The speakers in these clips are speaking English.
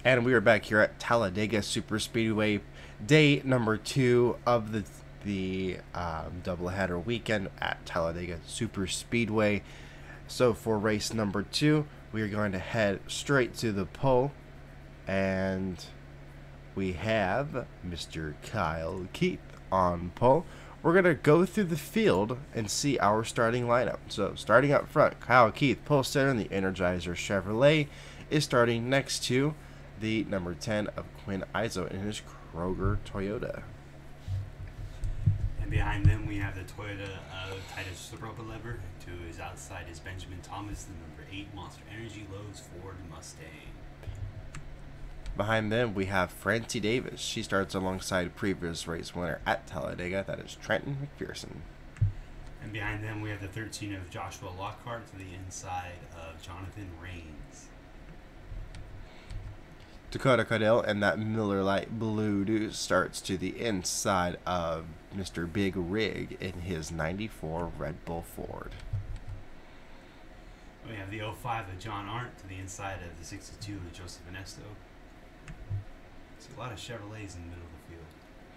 And we are back here at Talladega Super Speedway, day number 2 of the doubleheader weekend at Talladega Super Speedway. So for race number 2, we are going to head straight to the pole, and we have Mr. Kyle Keith on pole. We're going to go through the field and see our starting lineup. So starting up front, Kyle Keith, pole sitter in the Energizer Chevrolet, is starting next to the number 10 of Quinn Iso in his Kroger Toyota. And behind them we have the Toyota Titus Robelever. To his outside is Benjamin Thomas, the number 8 Monster Energy Lowe's Ford Mustang. Behind them we have Francie Davis. She starts alongside previous race winner at Talladega, that is Trenton McPherson. And behind them we have the 13 of Joshua Lockhart to the inside of Jonathan Rains. Dakota Caudill and that Miller Lite Blue starts to the inside of Mr. Big Rig in his 94 Red Bull Ford. We have the 05 of John Arndt to the inside of the 62 of Joseph Ernesto. See a lot of Chevrolets in the middle of the field.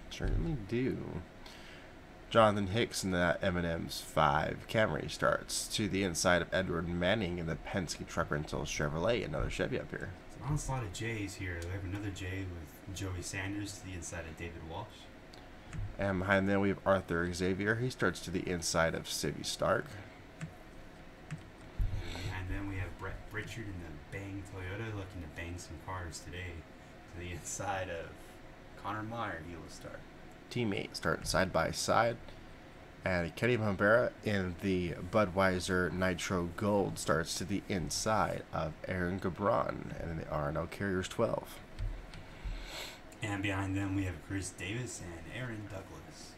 Certainly do. Jonathan Hicks in that M&M's 5 Camry starts to the inside of Edward Manning in the Penske Truck Rentals Chevrolet. Another Chevy up here. It's an onslaught of J's here. We have another J with Joey Sanders to the inside of David Walsh. And behind them we have Arthur Xavier. He starts to the inside of Civvy Stark. And behind them we have Brett Richard in the Bang Toyota, looking to bang some cars today. To the inside of Connor Meyer, he will start. Teammates start side by side. And Kenny Bombera in the Budweiser Nitro Gold starts to the inside of Aaron Gabron and the R&L Carriers 12. And behind them we have Chris Davis and Aaron Douglas.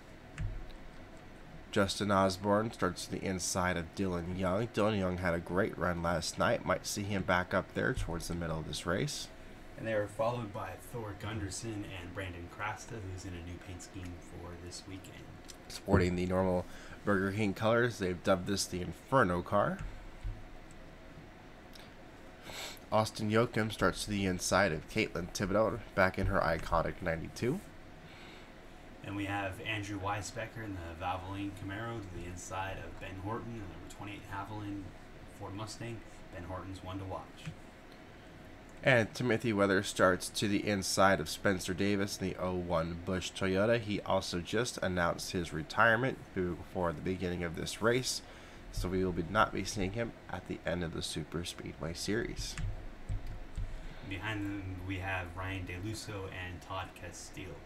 Justin Osborne starts to the inside of Dylan Young. Dylan Young had a great run last night. Might see him back up there towards the middle of this race. And they are followed by Thor Gunderson and Brandon Krasta, who's in a new paint scheme for this weekend. Sporting the normal Burger King colors, they've dubbed this the Inferno car. Austin Yoakum starts to the inside of Caitlin Thibodeau, back in her iconic 92. And we have Andrew Weisbecker in the Valvoline Camaro to the inside of Ben Horton, the number 28 Haviland Ford Mustang. Ben Horton's one to watch. And Timothy Weather starts to the inside of Spencer Davis in the 01 Busch Toyota. He also just announced his retirement before the beginning of this race, so we will not be seeing him at the end of the Super Speedway Series. Behind them we have Ryan DeLusso and Todd Castile.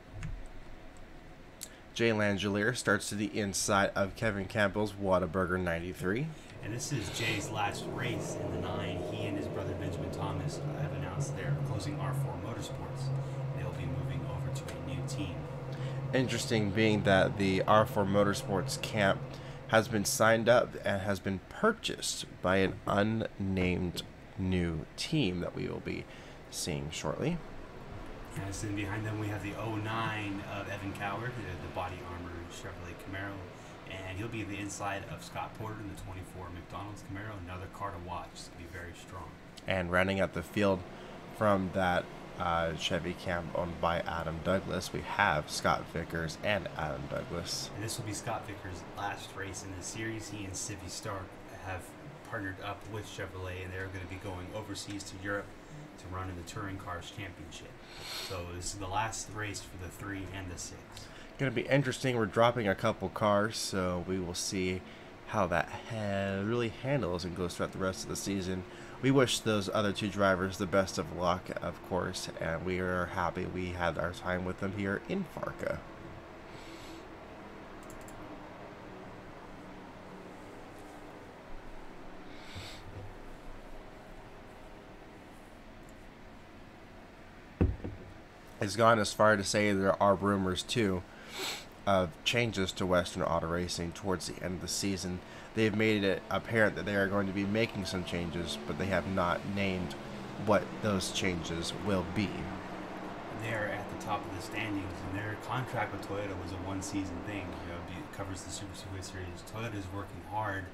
Jay Langelier starts to the inside of Kevin Campbell's Whataburger 93. And this is Jay's last race in the 9. He and his brother Benjamin Thomas have announced they're closing R4 Motorsports. They'll be moving over to a new team. Interesting being that the R4 Motorsports camp has been signed up and has been purchased by an unnamed new team that we will be seeing shortly. And then behind them we have the 09 of Evan Coward, the body armor Chevrolet Camaro. And he'll be the inside of Scott Porter in the 24 McDonald's Camaro. Another car to watch. It's going to be very strong. And rounding out the field from that Chevy camp owned by Adam Douglas, we have Scott Vickers and Adam Douglas. And this will be Scott Vickers' last race in the series. He and Civvy Stark have partnered up with Chevrolet, and they're going to be going overseas to Europe to run in the Touring Cars Championship. So this is the last race for the 3 and the 6. Going to be interesting. We're dropping a couple cars, so we will see how that really handles and goes throughout the rest of the season. We wish those other 2 drivers the best of luck, of course, and we are happy we had our time with them here in FARCA. It's gone as far to say there are rumors too of changes to Western Auto Racing towards the end of the season. They've made it apparent that they are going to be making some changes, but they have not named what those changes will be. They're at the top of the standings, and their contract with Toyota was a one-season thing. It covers the Super Speedway Series. Toyota is working hard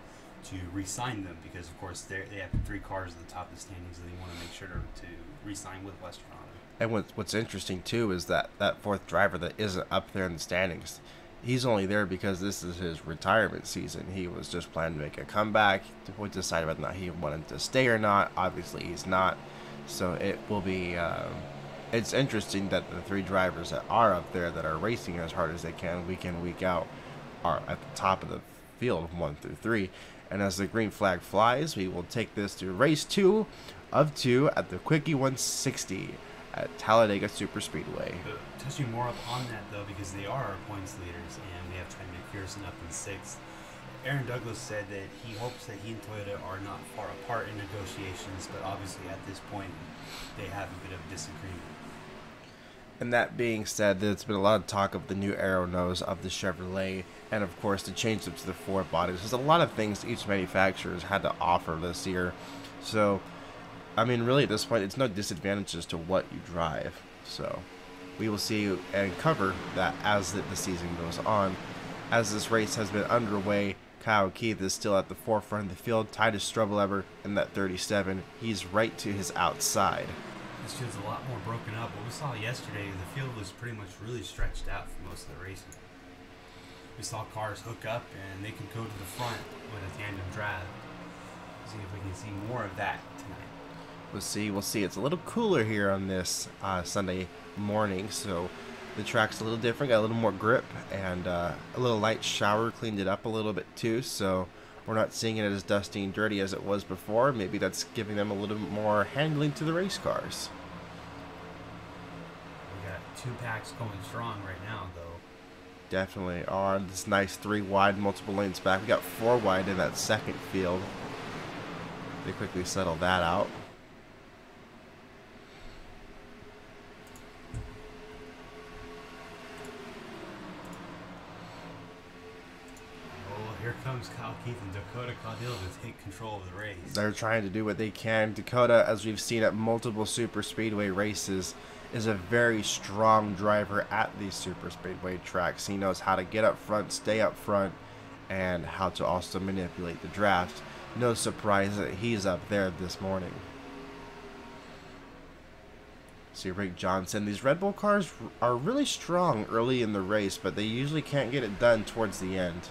to re-sign them because, of course, they have 3 cars at the top of the standings, and they want to make sure to re-sign with Western Auto. And what's interesting too is that 4th driver that isn't up there in the standings, he's only there because this is his retirement season. He was just planning to make a comeback. We decided whether or not he wanted to stay or not. Obviously, he's not. So it will be. It's interesting that the 3 drivers that are up there that are racing as hard as they can, week in, week out, are at the top of the field 1 through 3. And as the green flag flies, we will take this to race 2 of 2 at the Quickie 160 at Talladega Superspeedway. Touching more up on that, though, because they are our points leaders, and we have Trent McPherson up in 6th. Aaron Douglas said that he hopes that he and Toyota are not far apart in negotiations, but obviously at this point they have a bit of disagreement. And that being said, there's been a lot of talk of the new aero nose of the Chevrolet, and of course the change up to the 4 bodies. There's a lot of things each manufacturer has had to offer this year. So, I mean, really at this point, it's no disadvantages to what you drive. So, we will see and cover that as the season goes on. As this race has been underway, Kyle Keith is still at the forefront of the field. Titus Strobelever in that 37. He's right to his outside. This field's a lot more broken up. What we saw yesterday, the field was pretty much really stretched out for most of the racing. We saw cars hook up and they can go to the front with a tandem drive. See if we can see more of that tonight. We'll see. It's a little cooler here on this Sunday morning, so the track's a little different, got a little more grip, and a little light shower cleaned it up a little bit too, so we're not seeing it as dusty and dirty as it was before. Maybe that's giving them a little more handling to the race cars. We got 2 packs going strong right now, though. Definitely are. This nice 3 wide, multiple lanes back. We got 4 wide in that second field. They quickly settle that out. Here comes Kyle Keith and Dakota Caudillo to take control of the race. They're trying to do what they can. Dakota, as we've seen at multiple super speedway races, is a very strong driver at these super speedway tracks. He knows how to get up front, stay up front, and how to also manipulate the draft. No surprise that he's up there this morning. See Rick Johnson. These Red Bull cars are really strong early in the race, but they usually can't get it done towards the end.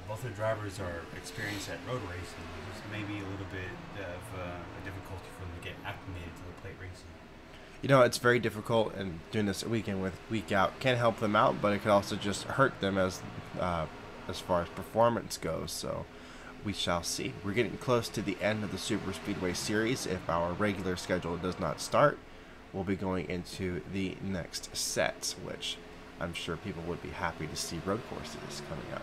Both the drivers are experienced at road racing. There's maybe a little bit of a difficulty for them to get acclimated to the plate racing. You know, it's very difficult, and doing this week in with week out can help them out, but it could also just hurt them as far as performance goes. So we shall see. We're getting close to the end of the Super Speedway Series. If our regular schedule does not start, we'll be going into the next set, which I'm sure people would be happy to see road courses coming up.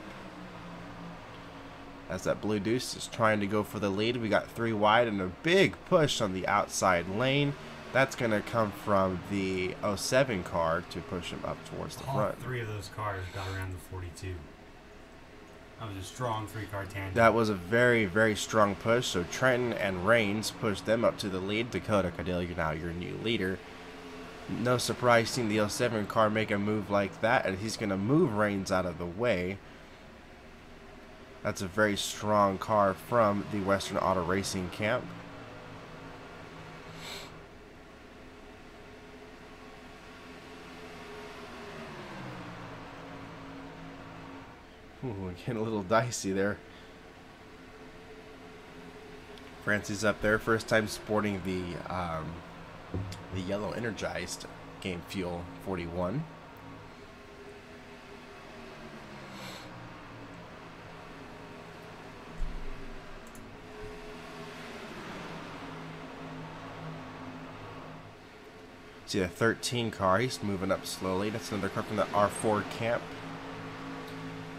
As that Blue Deuce is trying to go for the lead, we got 3 wide and a big push on the outside lane. That's going to come from the 07 car to push him up towards the front. 3 of those cars got around the 42. That was a strong 3-car tandem. That was a very, very strong push. So Trenton and Rains pushed them up to the lead. Dakota Caudillo, now your new leader. No surprise seeing the 07 car make a move like that, and he's going to move Rains out of the way. That's a very strong car from the Western Auto Racing camp. Ooh, getting a little dicey there. Francie's up there, first time sporting the yellow energized Game Fuel 41. See the 13 car, he's moving up slowly. That's another car from the R4 camp.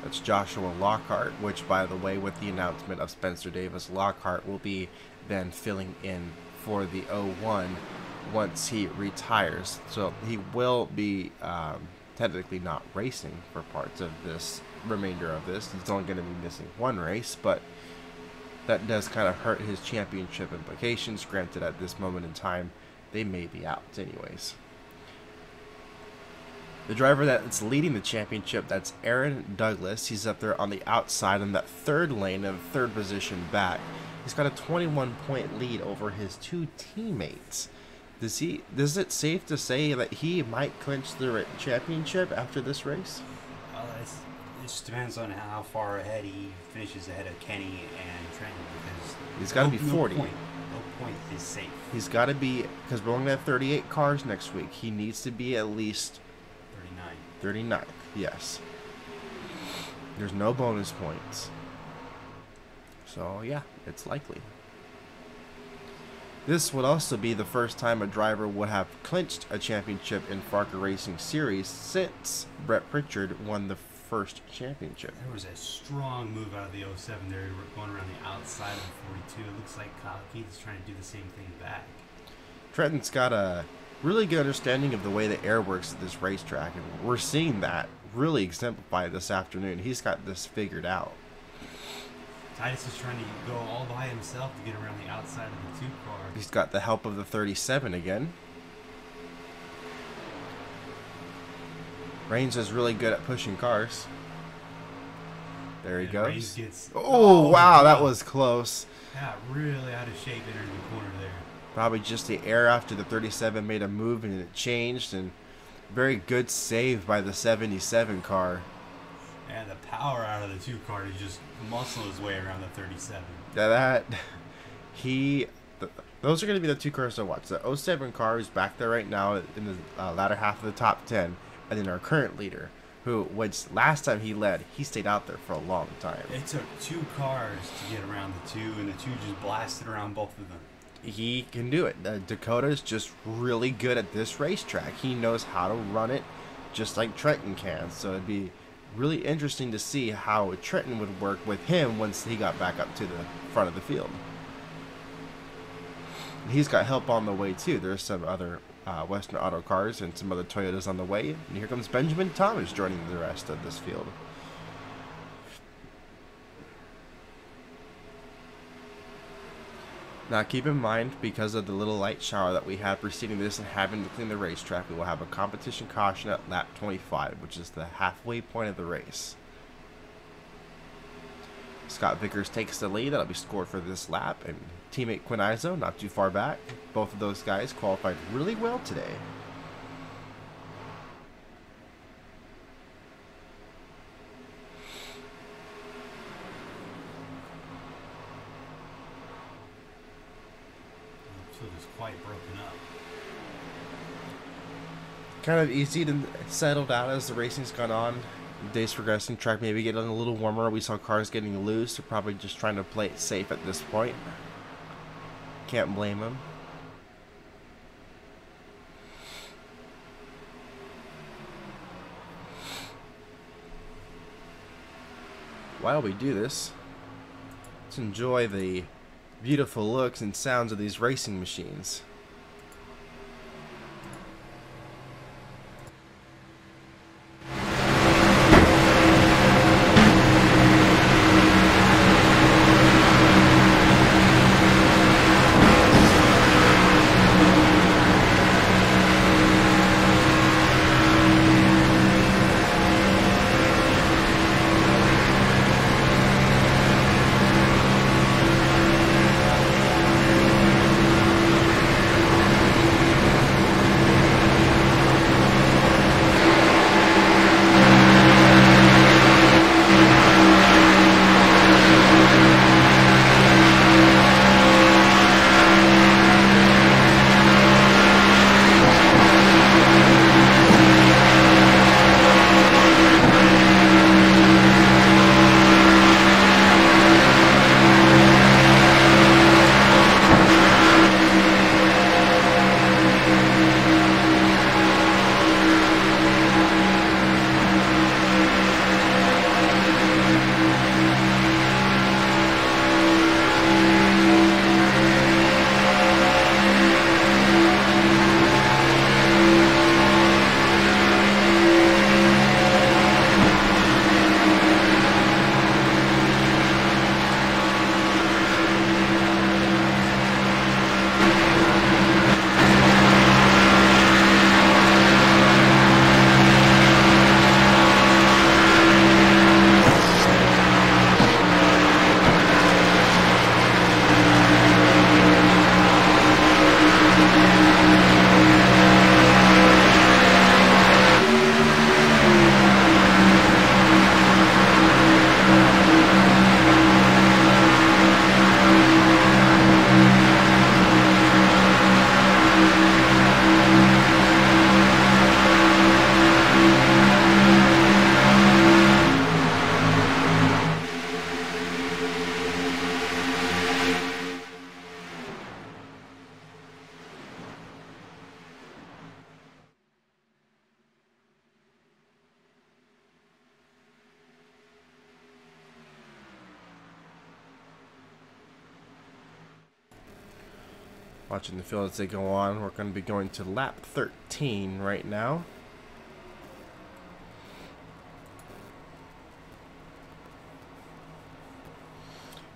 That's Joshua Lockhart, which, by the way, with the announcement of Spencer Davis, Lockhart will be then filling in for the 01 once he retires. So he will be technically not racing for parts of this remainder of this. He's only going to be missing 1 race, but that does kind of hurt his championship implications. Granted, at this moment in time, they may be out anyways. The driver that's leading the championship, that's Aaron Douglas. He's up there on the outside in that third lane in third position back. He's got a 21-point lead over his two teammates. Is it safe to say that he might clinch the championship after this race? It just depends on how far ahead he finishes ahead of Kenny and Trenton, because he's got to be 40. No point is safe. He's got to be, because we're only going to have 38 cars next week. He needs to be at least 39. Yes. There's no bonus points. So, yeah, it's likely. This would also be the first time a driver would have clinched a championship in FARCA Racing Series since Brett Pritchard won the first championship. There was a strong move out of the 07 there. We were going around the outside of the 42. It looks like Kyle Keith is trying to do the same thing back. Trenton's got a really good understanding of the way the air works at this racetrack, and we're seeing that really exemplified this afternoon. He's got this figured out. Titus is trying to go all by himself to get around the outside of the 2 car. He's got the help of the 37 again. Reigns is really good at pushing cars. There he goes. Reigns gets, oh, wow, that was close. Yeah, really out of shape entering the corner there. Probably just the air after the 37 made a move and it changed, and very good save by the 77 car. And the power out of the 2 car to just muscle his way around the 37. Those are going to be the 2 cars to watch. The 07 car is back there right now in the latter half of the top 10, and then our current leader, who, which last time he led, he stayed out there for a long time. It took 2 cars to get around the 2, and the 2 just blasted around both of them. He can do it. Dakota's just really good at this racetrack. He knows how to run it just like Trenton can. So it'd be really interesting to see how Trenton would work with him once he got back up to the front of the field. He's got help on the way too. There's some other Western Auto cars and some other Toyotas on the way. And here comes Benjamin Thomas joining the rest of this field. Now keep in mind, because of the little light shower that we had preceding this and having to clean the racetrack, we will have a competition caution at lap 25, which is the halfway point of the race. Scott Vickers takes the lead. That'll be scored for this lap, and teammate Quinn Izo not too far back. Both of those guys qualified really well today. Is quite broken up. Kind of easy to settled out as the racing's gone on. Days progressing, track maybe getting a little warmer. We saw cars getting loose. They're probably just trying to play it safe at this point. Can't blame them. While we do this, let's enjoy the beautiful looks and sounds of these racing machines. Watching the field as they go on. We're going to be going to lap 13 right now.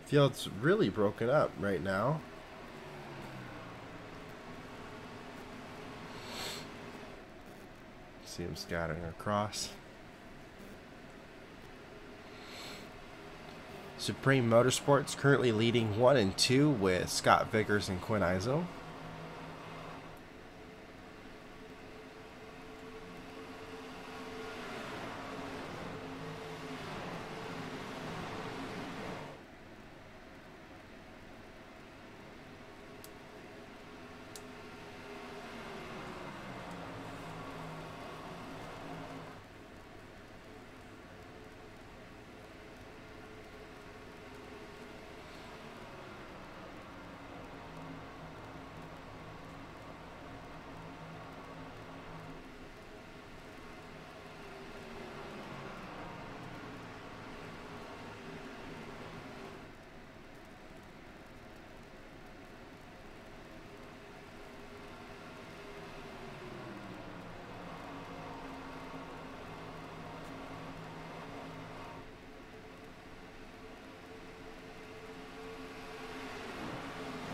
Field's really broken up right now. See him scattering across. Supreme Motorsports currently leading 1 and 2 with Scott Vickers and Quinn Iso.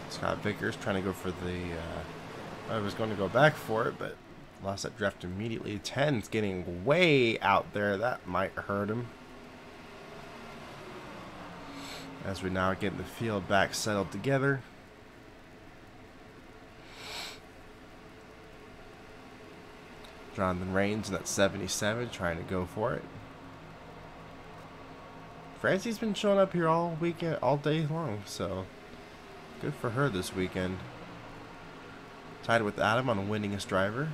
Scott Vickers trying to go for the... I was going to go back for it, but lost that draft immediately. 10's getting way out there. That might hurt him. As we now get the field back settled together. Jonathan Rains in that 77 trying to go for it. Francie's been showing up here all weekend, all day long, so good for her this weekend. Tied with Adam on winningest driver.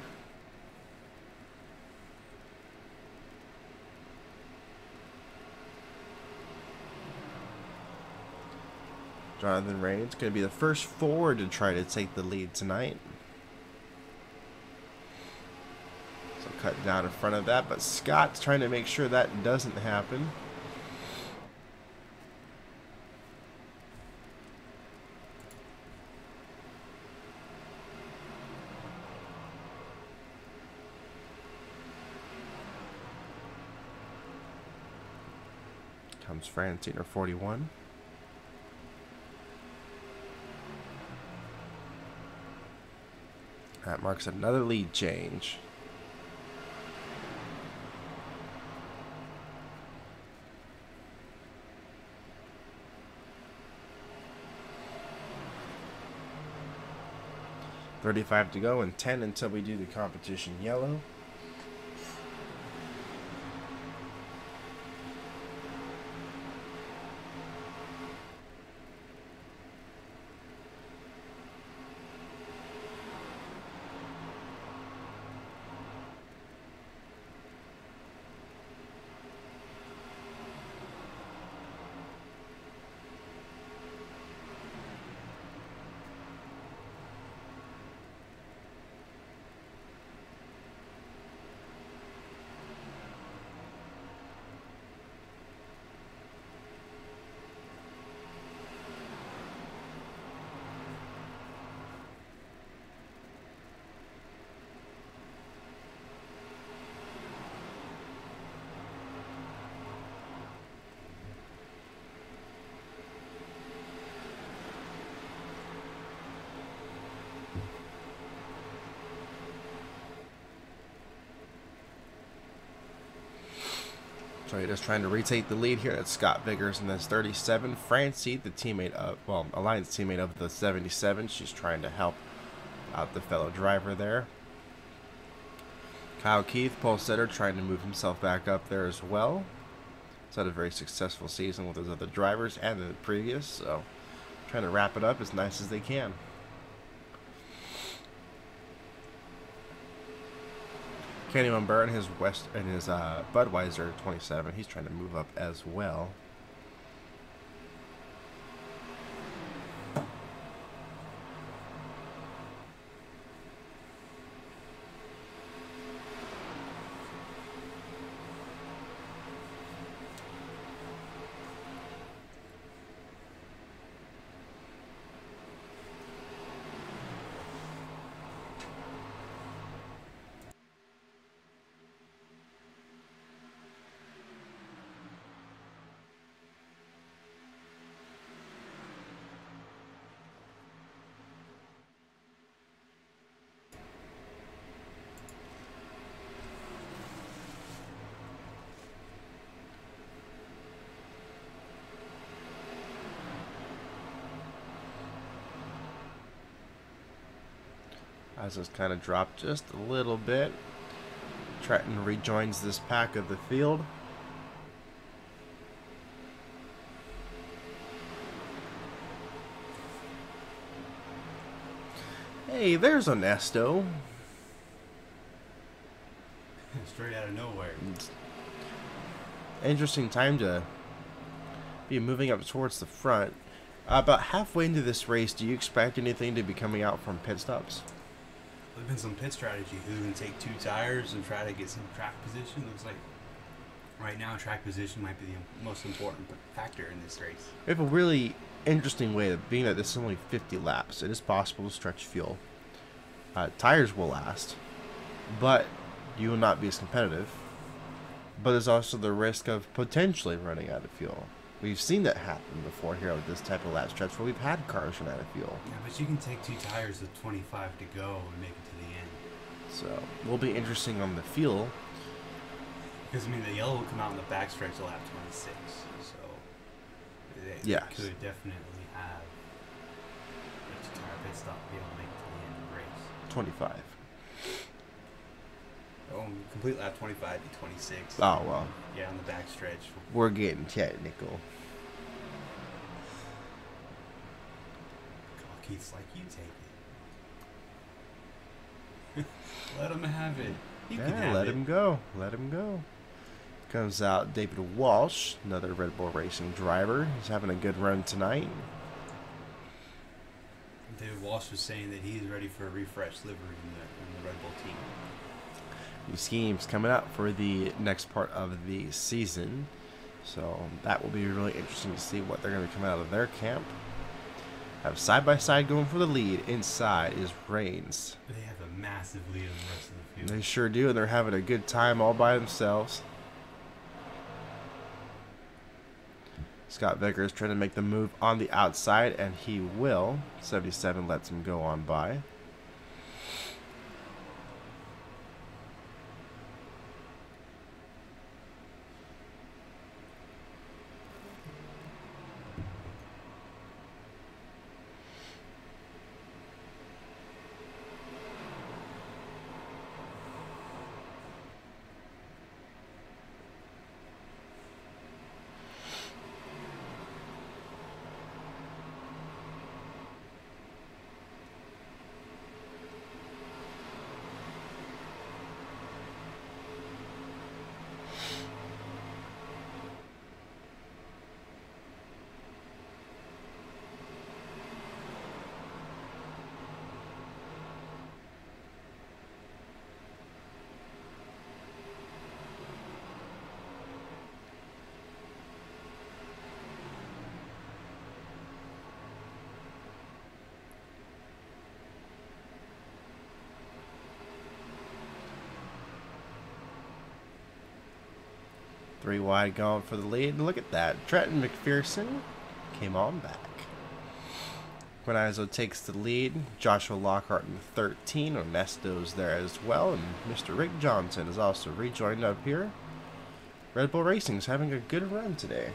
Jonathan Rains going to be the first forward to try to take the lead tonight. So cut down in front of that, but Scott's trying to make sure that doesn't happen. Comes Francine, or 41. That marks another lead change. $35 to go and 10 until we do the competition yellow. So you're just trying to retake the lead here. That's Scott Vickers in this 37. Francie, the teammate of, well, Alliance teammate of the 77. She's trying to help out the fellow driver there. Kyle Keith, pole setter, trying to move himself back up there as well. He's had a very successful season with his other drivers and the previous, so trying to wrap it up as nice as they can. Kenny Munber in his Budweiser 27. He's trying to move up as well. As it's kind of dropped just a little bit. Trenton rejoins this pack of the field. Hey, there's Ernesto. Straight out of nowhere. It's interesting time to be moving up towards the front. About halfway into this race, do you expect anything to be coming out from pit stops? There's been some pit strategy. Who's going to take 2 tires and try to get some track position? Looks like right now track position might be the most important factor in this race. We have a really interesting way of being that this is only 50 laps. It is possible to stretch fuel. Tires will last, but you will not be as competitive. But there's also the risk of potentially running out of fuel. We've seen that happen before here with this type of lap stretch where we've had cars run out of fuel. Yeah, but you can take 2 tires with 25 to go and make it to the end. So it will be interesting on the fuel. Because, I mean, the yellow will come out in the backstretch at lap 26. So they Yes. could definitely have a 2-tire pit stop to be able to make it to the end of the race. 25. Oh, complete lap 25 to 26. Oh, well. Yeah, on the backstretch. We're getting technical. Keith's like, you take it. Let him have it. He can have Let it. him go. Let him go. Comes out David Walsh, another Red Bull Racing driver. He's having a good run tonight. David Walsh was saying that he's ready for a refresh livery in the Red Bull team. New schemes coming up for the next part of the season. So that will be really interesting to see what they're going to come out of their camp. Have side-by-side going for the lead. Inside is Reigns. They have a massive lead on the rest of the field. They sure do, and they're having a good time all by themselves. Scott Vickers trying to make the move on the outside, and he will. 77 lets him go on by. Three wide going for the lead. And look at that. Trenton McPherson came on back. Quinizzo takes the lead. Joshua Lockhart in 13. Ernesto's there as well. And Mr. Rick Johnson is also rejoined up here. Red Bull Racing's having a good run today.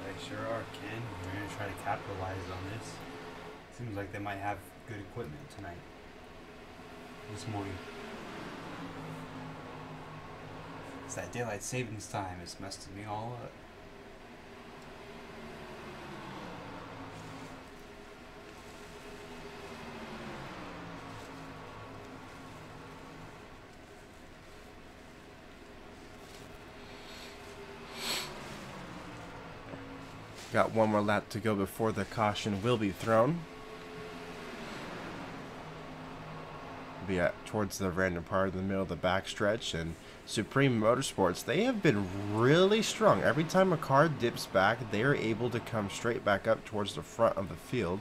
They sure are, Ken. We're going to try to capitalize on this. Seems like they might have good equipment tonight. This morning. It's that daylight savings time. It's messed me all up. Got one more lap to go before the caution will be thrown. Be towards the random part in the middle of the backstretch, and Supreme Motorsports, they have been really strong. Every time a car dips back, they are able to come straight back up towards the front of the field.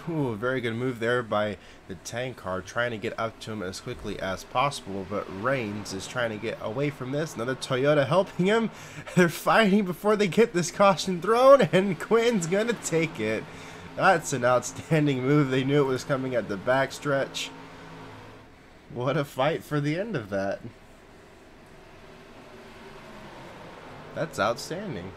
Ooh, very good move there by the tank car, trying to get up to him as quickly as possible, but Reigns is trying to get away from this. Another Toyota helping him. They're fighting before they get this caution thrown, and Quinn's gonna take it. That's an outstanding move. They knew it was coming at the backstretch. What a fight for the end of that. That's outstanding.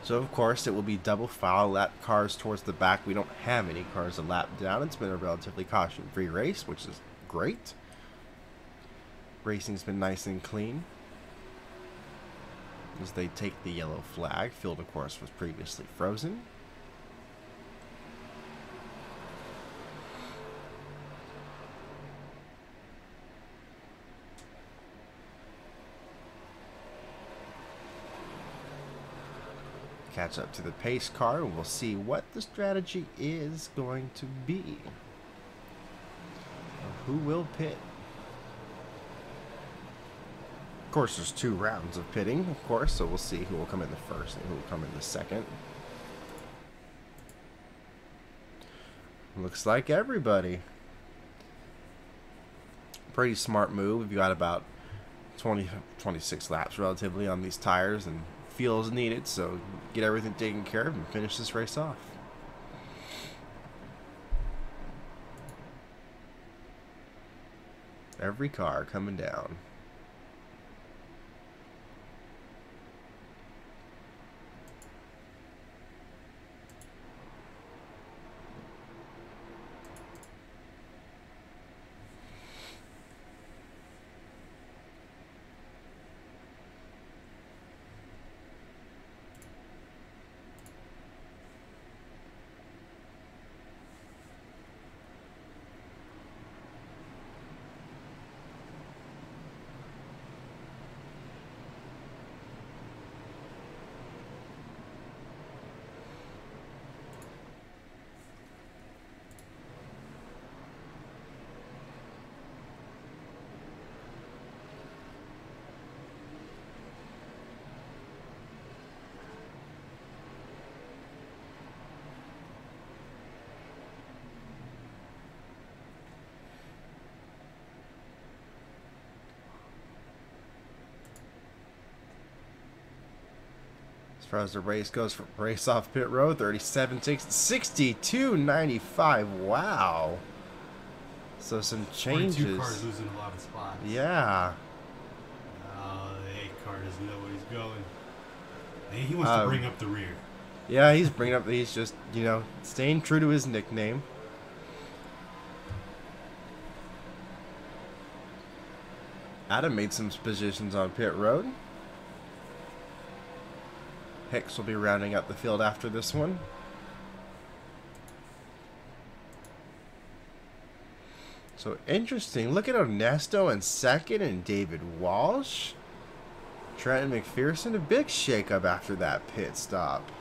So, of course, it will be double foul lap cars towards the back. We don't have any cars a lap down. It's been a relatively caution-free race, which is great. Racing's been nice and clean. As they take the yellow flag. Field, of course, was previously frozen. Catch up to the pace car, and we'll see what the strategy is going to be. Who will pit? Of course, there's 2 rounds of pitting, of course, so we'll see who will come in the first and who will come in the second. Looks like everybody. Pretty smart move. We've got about 26 laps relatively on these tires, and fuel is needed, so get everything taken care of and finish this race off. Every car coming down. As far as the race goes, from race off pit road, 62.95. Wow. So some changes. 42 cars losing a lot of spots. Yeah. The 8 car doesn't know where he's going. He wants to bring up the rear. Yeah, he's just, you know, staying true to his nickname. Adam made some positions on pit road. Hicks will be rounding out the field after this one. So interesting. Look at Ernesto in second and David Walsh. Trenton McPherson, a big shakeup after that pit stop.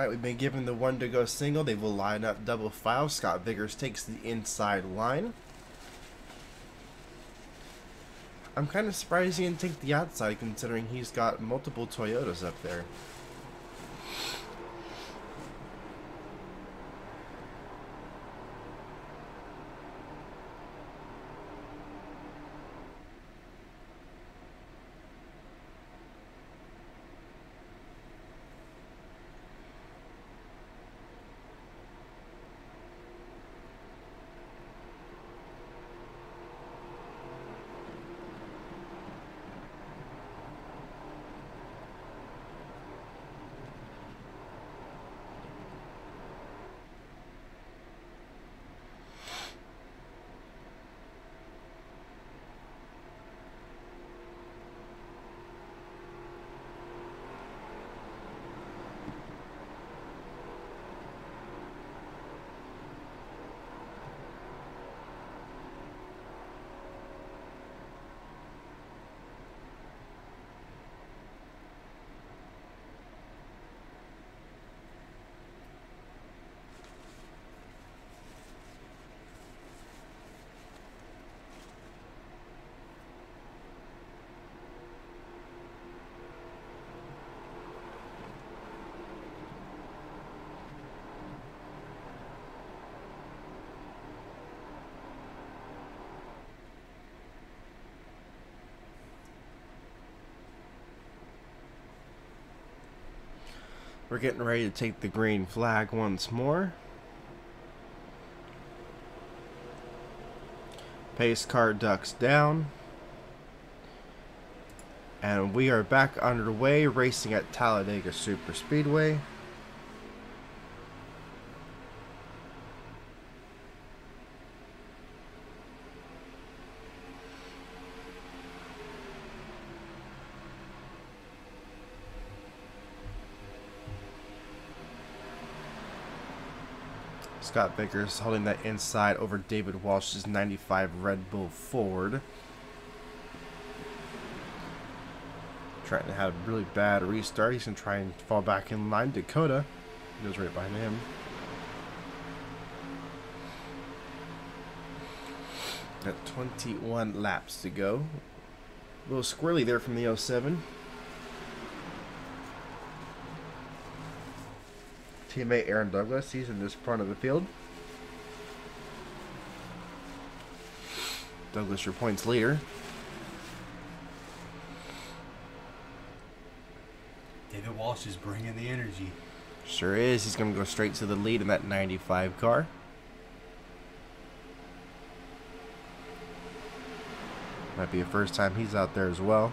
right, we've been given the one to go single. They will line up double file. Scott Vickers takes the inside line. I'm kind of surprised he didn't take the outside considering he's got multiple Toyotas up there. We're getting ready to take the green flag once more. Pace car ducks down. And we are back underway, racing at Talladega Superspeedway. Scott Vickers holding that inside over David Walsh's 95 Red Bull Ford. Trying to have a really bad restart. He's going to try and fall back in line. Dakota goes right behind him. Got 21 laps to go. A little squirrely there from the 07. Teammate Aaron Douglas, he's in this front of the field. Douglas, your points leader. David Walsh is bringing the energy. Sure is. He's going to go straight to the lead in that 95 car. Might be the first time he's out there as well.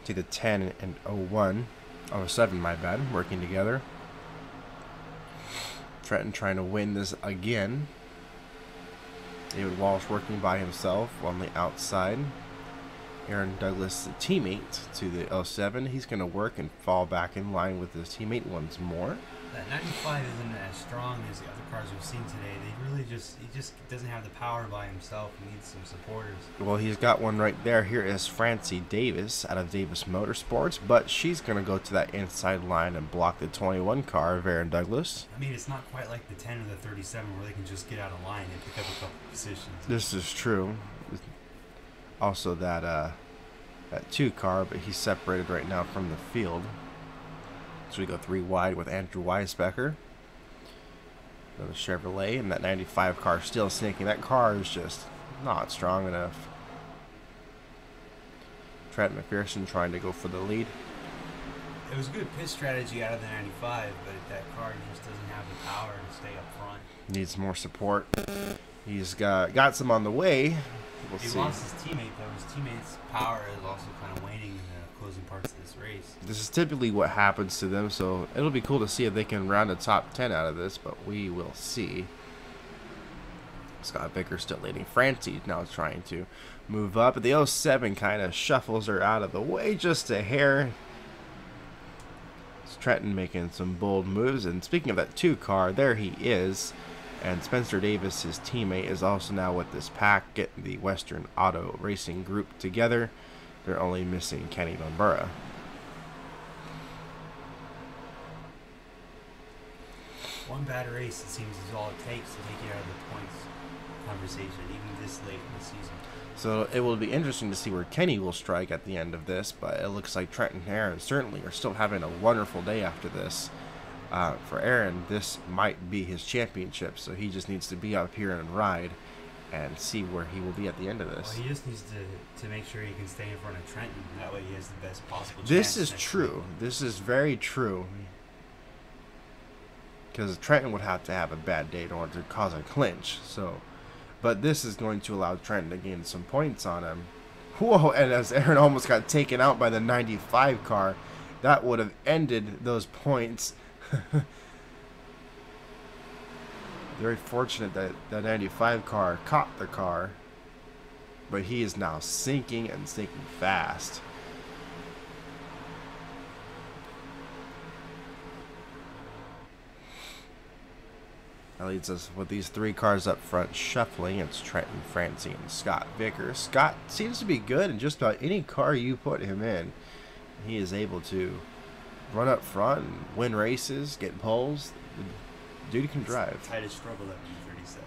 See the 10 and 01, 07, my bad, working together. Trenton trying to win this again. David Walsh working by himself on the outside. Aaron Douglas, the teammate to the 07, he's going to work and fall back in line with his teammate once more. That 95 isn't as strong as the other cars we've seen today. He just doesn't have the power by himself. He needs some supporters. Well, he's got one right there. Here is Francie Davis out of Davis Motorsports, but she's going to go to that inside line and block the 21 car of Aaron Douglas. I mean, it's not quite like the 10 or the 37 where they can just get out of line and pick up a couple positions. This is true. Also that 2 car, but he's separated right now from the field. So we go 3 wide with Andrew Weisbecker. Another Chevrolet, and that 95 car still sinking. That car is just not strong enough. Trent McPherson trying to go for the lead. It was good pit strategy out of the 95, but that car just doesn't have the power to stay up front. Needs more support. He's got some on the way. We'll He see. lost his teammate, though. His teammate's power is also kind of waning in the closing parts of this race. This is typically what happens to them, so it'll be cool to see if they can round a top 10 out of this, but we will see. Scott Vickers still leading. Francie now trying to move up, but the 07 kind of shuffles her out of the way just a hair. It's Trenton making some bold moves, and speaking of that 2 car, there he is. And Spencer Davis, his teammate, is also now with this pack, getting the Western Auto Racing group together. They're only missing Kenny Bambura. One bad race, it seems, is all it takes to make it out of the points conversation, even this late in the season. So it will be interesting to see where Kenny will strike at the end of this, but it looks like Trenton and Aaron certainly are still having a wonderful day after this. For Aaron, this might be his championship, so he just needs to be up here and ride and see where he will be at the end of this. Well, he just needs to make sure he can stay in front of Trenton. That way he has the best possible chance. This is true. This is very true. Because Trenton would have to have a bad day in order to cause a clinch. So, but this is going to allow Trenton to gain some points on him. Whoa, and as Aaron almost got taken out by the 95 car, that would have ended those points. Very fortunate that the 95 car caught the car, but he is now sinking and sinking fast. That leads us with these 3 cars up front shuffling. It's Trenton, Francie, and Scott Vickers. Scott seems to be good in just about any car you put him in. He is able to run up front and win races, get poles. The dude can drive. Titus struggled at B37.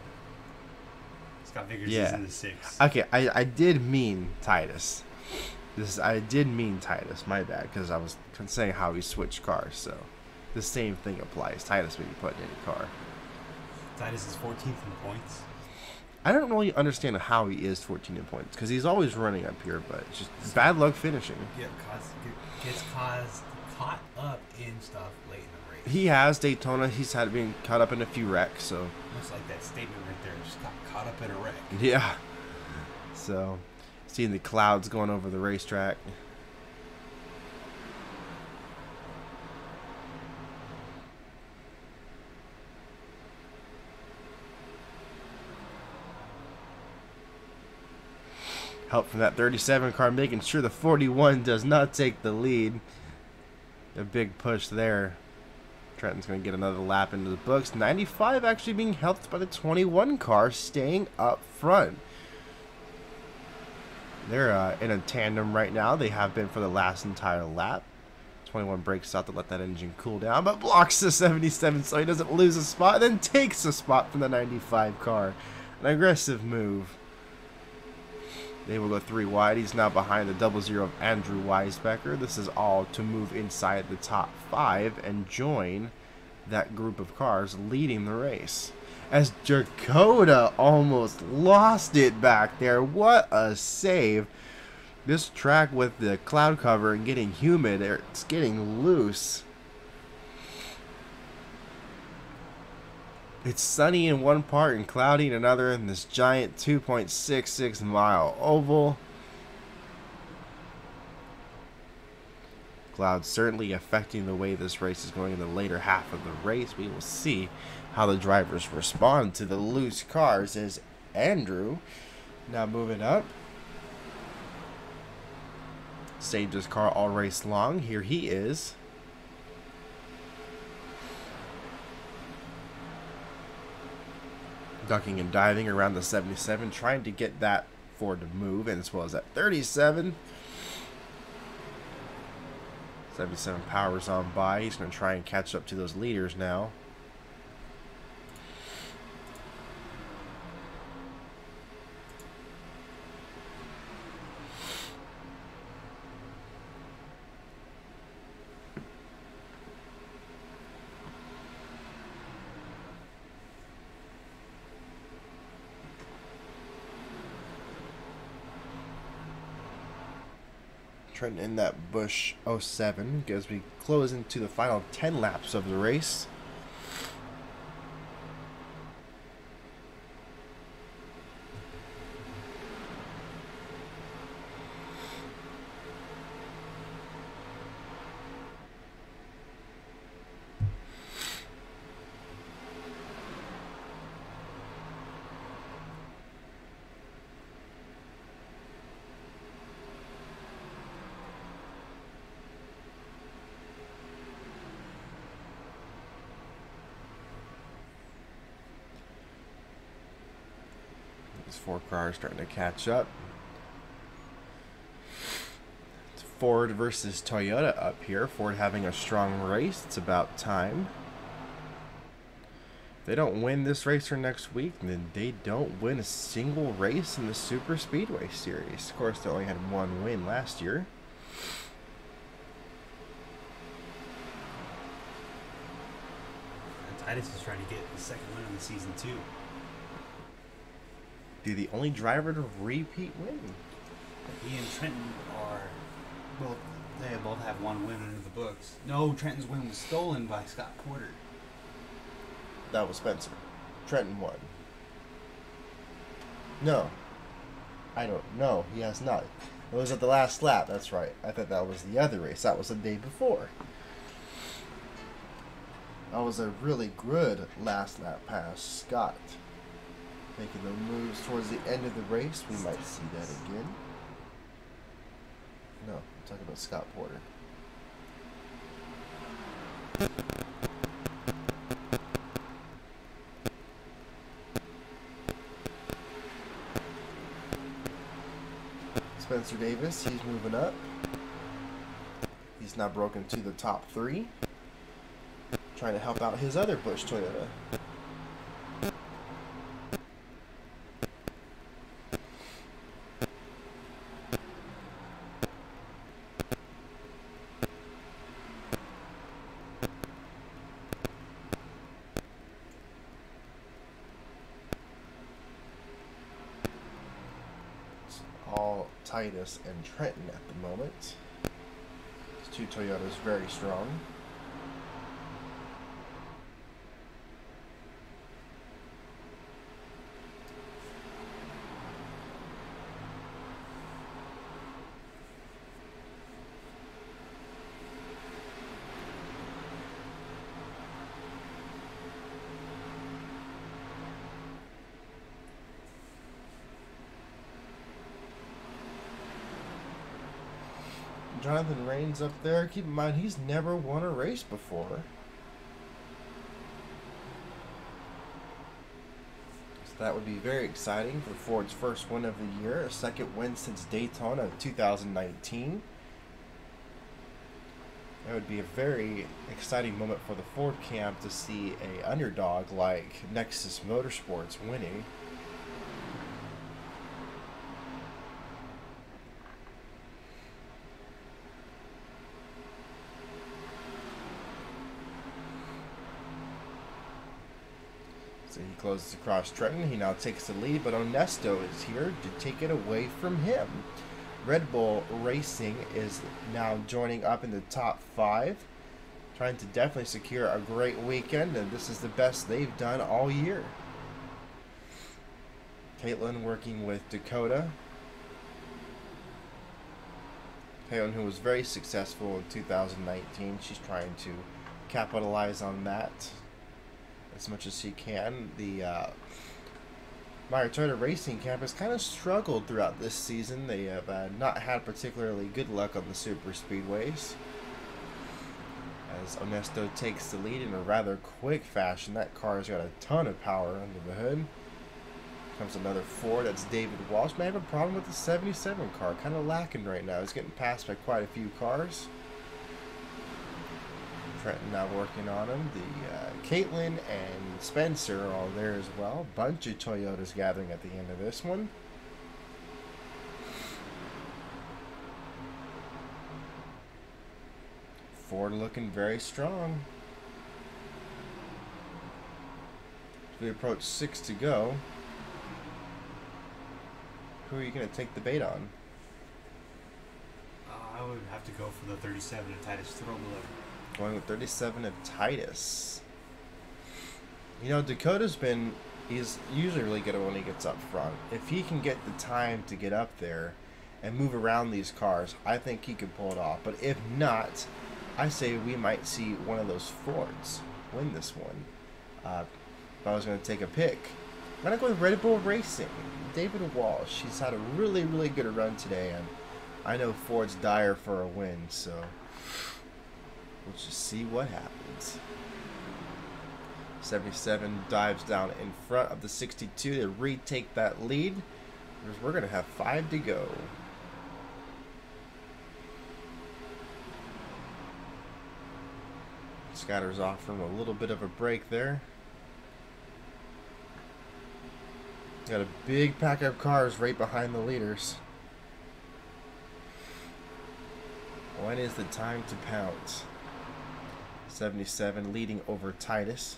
Scott Vickers is in the 6. Okay, I did mean Titus. I did mean Titus. My bad, because I was saying how he switched cars. So the same thing applies. Titus may be put in any car. Titus is 14th in points. I don't really understand how he is 14 in points, because he's always running up here, but it's just bad luck finishing. Yeah, gets caught up in stuff late in the race. He has Daytona. He's had been caught up in a few wrecks, so. Looks like that statement right there. Just got caught up in a wreck. Yeah. So, seeing the clouds going over the racetrack. Help from that 37 car, making sure the 41 does not take the lead. A big push there. Trenton's going to get another lap into the books. 95 actually being helped by the 21 car, staying up front. They're in a tandem right now. They have been for the last entire lap. 21 breaks out to let that engine cool down, but blocks the 77 so he doesn't lose a spot, then takes a spot from the 95 car. An aggressive move. They will go 3 wide. He's now behind the 00 of Andrew Weisbecker. This is all to move inside the top 5 and join that group of cars leading the race. As Dakota almost lost it back there. What a save. This track with the cloud cover and getting humid, it's getting loose. It's sunny in one part and cloudy in another in this giant 2.66 mile oval. Clouds certainly affecting the way this race is going in the later half of the race. We will see how the drivers respond to the loose cars as Andrew now moving up. Saved his car all race long. Here he is. Ducking and diving around the 77, trying to get that Ford to move, and as well as that 37. 77 powers on by. He's going to try and catch up to those leaders now. Trenton in that Busch '07 as we close into the final 10 laps of the race. These 4 cars starting to catch up. It's Ford versus Toyota up here. Ford having a strong race. It's about time. If they don't win this race for next week, then they don't win a single race in the Super Speedway Series. Of course, they only had 1 win last year. Titus is trying to get the second win of the season, too. Be the only driver to repeat win. He and Trenton are, well, they both have 1 win in the books. No, Trenton's win was stolen by Scott Porter. That was Spencer. Trenton won. No. I don't know. He has not. It was at the last lap. That's right. I thought that was the other race. That was the day before. That was a really good last lap pass. Scott making the moves towards the end of the race. We might see that again. No, I'm talking about Scott Porter. Spencer Davis, he's moving up. He's now broken to the top 3. Trying to help out his other Busch Toyota. It's all Titus and Trenton at the moment. These 2 Toyotas very strong. Jonathan Rains up there. Keep in mind, he's never won a race before. So that would be very exciting for Ford's first win of the year. A second win since Daytona 2019. That would be a very exciting moment for the Ford camp to see a underdog like Nexus Motorsports winning. So he closes across Trenton. He now takes the lead, but Onesto is here to take it away from him. Red Bull Racing is now joining up in the top 5, trying to definitely secure a great weekend, and this is the best they've done all year. Caitlin working with Dakota. Caitlin, who was very successful in 2019, she's trying to capitalize on that as much as she can. The Meyer Toyota Racing Camp has kind of struggled throughout this season. They have not had particularly good luck on the super speedways. As Onesto takes the lead in a rather quick fashion. That car's got a ton of power under the hood. Comes another Ford. That's David Walsh. May have a problem with the 77 car. Kind of lacking right now. He's getting passed by quite a few cars. Trenton now working on him. The Caitlin and Spencer are all there as well. Bunch of Toyotas gathering at the end of this one. Ford looking very strong. As we approach 6 to go. Who are you going to take the bait on? I would have to go for the 37 of Titus Strobel. Going with 37 of Titus. You know, he's usually really good when he gets up front. If he can get the time to get up there and move around these cars, I think he could pull it off. But if not, I say we might see one of those Fords win this one. If I was going to take a pick, I'm going to go with Red Bull Racing. David Walsh. He's had a really, really good run today, and I know Ford's dire for a win, so we'll just see what happens. 77 dives down in front of the 62 to retake that lead. We're going to have 5 to go. Scatters off from a little bit of a break there. Got a big pack of cars right behind the leaders. When is the time to pounce? 77 leading over Titus.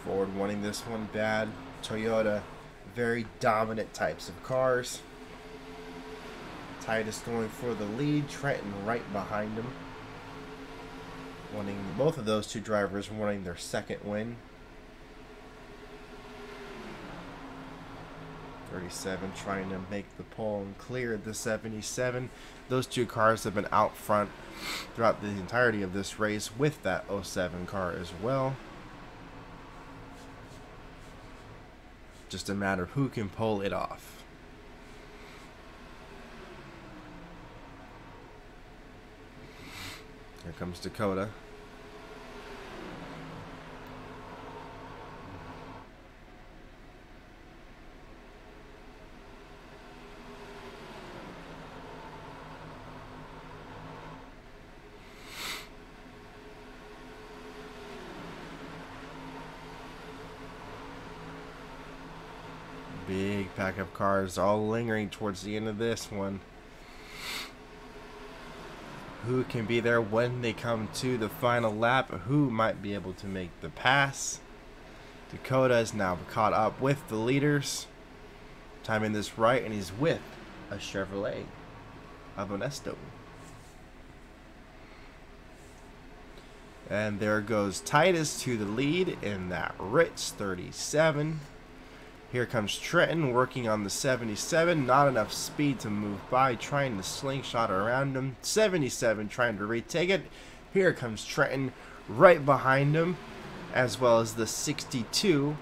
Ford wanting this one bad. Toyota, very dominant types of cars. Titus going for the lead. Trenton right behind him. Both of those two drivers wanting their second win. 37 trying to make the pole and clear the 77. Those two cars have been out front throughout the entirety of this race with that 07 car as well. Just a matter of who can pull it off. Here comes Dakota. Big pack of cars all lingering towards the end of this one. Who can be there when they come to the final lap? Who might be able to make the pass? Dakota is now caught up with the leaders. Timing this right, and he's with a Chevrolet of Honesto. And there goes Titus to the lead in that Ritz 37. Here comes Trenton working on the 77. Not enough speed to move by. Trying to slingshot around him. 77 trying to retake it. Here comes Trenton right behind him. As well as the 62.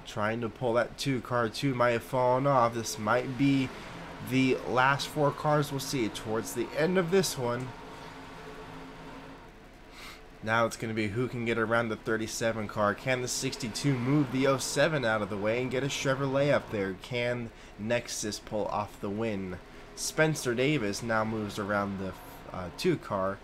Trying to pull that 2 car. 2 might have fallen off. This might be the last 4 cars we'll see towards the end of this one. Now it's going to be who can get around the 37 car. Can the 62 move the 07 out of the way and get a Chevrolet up there? Can Nexus pull off the win? Spencer Davis now moves around the 2 car.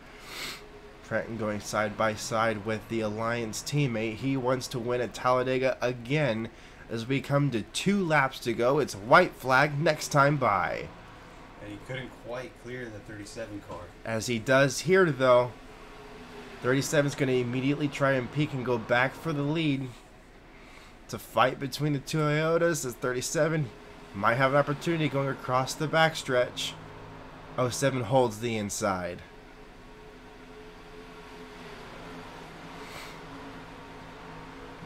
Trenton going side by side with the Alliance teammate. He wants to win at Talladega again as we come to 2 laps to go. It's white flag next time by. And he couldn't quite clear the 37 car. As he does here though. 37 is going to immediately try and peek and go back for the lead. It's a fight between the two Toyotas as 37 might have an opportunity going across the backstretch. 07 holds the inside.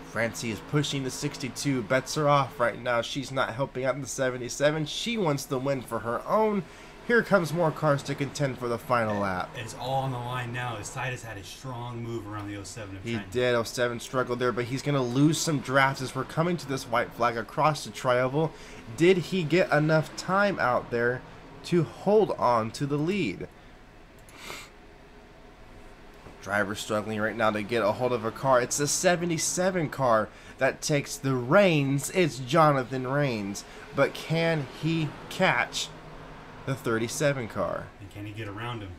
Francie is pushing the 62. Bets her off right now. She's not helping out in the 77. She wants the win for her own. Here comes more cars to contend for the final lap. It's all on the line now as Titus had a strong move around the 07 of He Trenton. did. 07 struggled there, but he's going to lose some drafts as we're coming to this white flag across the tri-oval. Did he get enough time out there to hold on to the lead? Driver struggling right now to get a hold of a car. It's the 77 car that takes the reins. It's Jonathan Rains. But can he catch the 37 car? And can he get around him?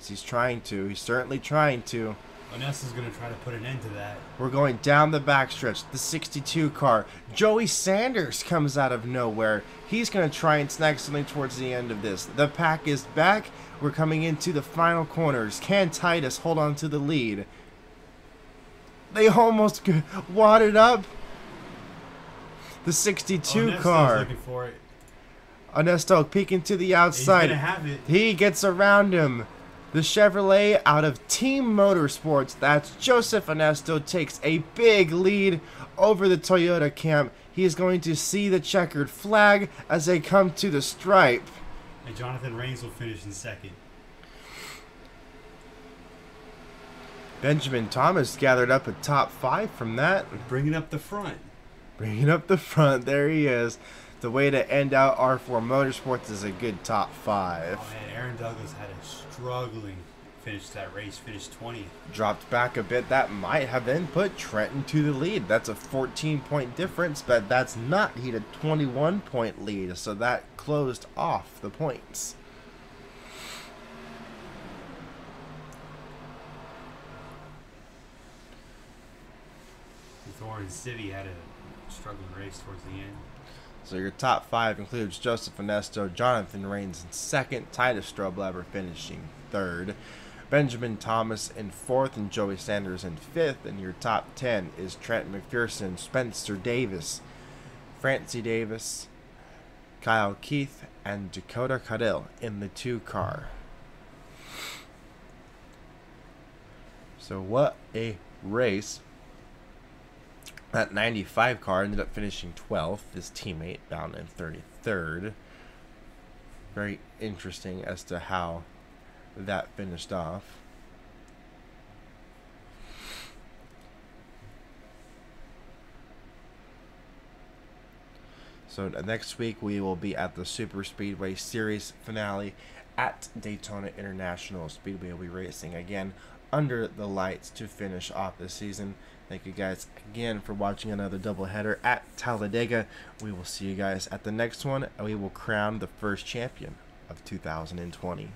He's trying to. He's certainly trying to. Vanessa's going to try to put an end to that. We're going down the backstretch. The 62 car. Joey Sanders comes out of nowhere. He's going to try and snag something towards the end of this. The pack is back. We're coming into the final corners. Can Titus hold on to the lead? They almost wadded up. The 62 car. Looking for it. Ernesto peeking to the outside. He's gonna have it. He gets around him. The Chevrolet out of Team Motorsports, that's Joseph Ernesto, takes a big lead over the Toyota camp. He is going to see the checkered flag as they come to the stripe. And Jonathan Rains will finish in second. Benjamin Thomas gathered up a top 5 from that. Bringing up the front. Bringing up the front, there he is. The way to end out R4 Motorsports is a good top 5. Oh man, Aaron Douglas had a struggling finish to that race, finished 20th. Dropped back a bit. That might have then put Trenton to the lead. That's a 14-point difference, but that's not. He had a 21-point lead, so that closed off the points. Thor and Civi had a struggling race towards the end. So your top 5 includes Joseph Ernesto, Jonathan Rains in second, Titus Strobleber finishing third, Benjamin Thomas in fourth, and Joey Sanders in fifth. And your top 10 is Trent McPherson, Spencer Davis, Francie Davis, Kyle Keith, and Dakota Cadill in the 2 car. So what a race. That 95 car ended up finishing 12th. His teammate down in 33rd. Very interesting as to how that finished off. So next week we will be at the Super Speedway Series finale at Daytona International Speedway. We'll be racing again under the lights to finish off the season. Thank you guys again for watching another doubleheader at Talladega. We will see you guys at the next one, and we will crown the first champion of 2020.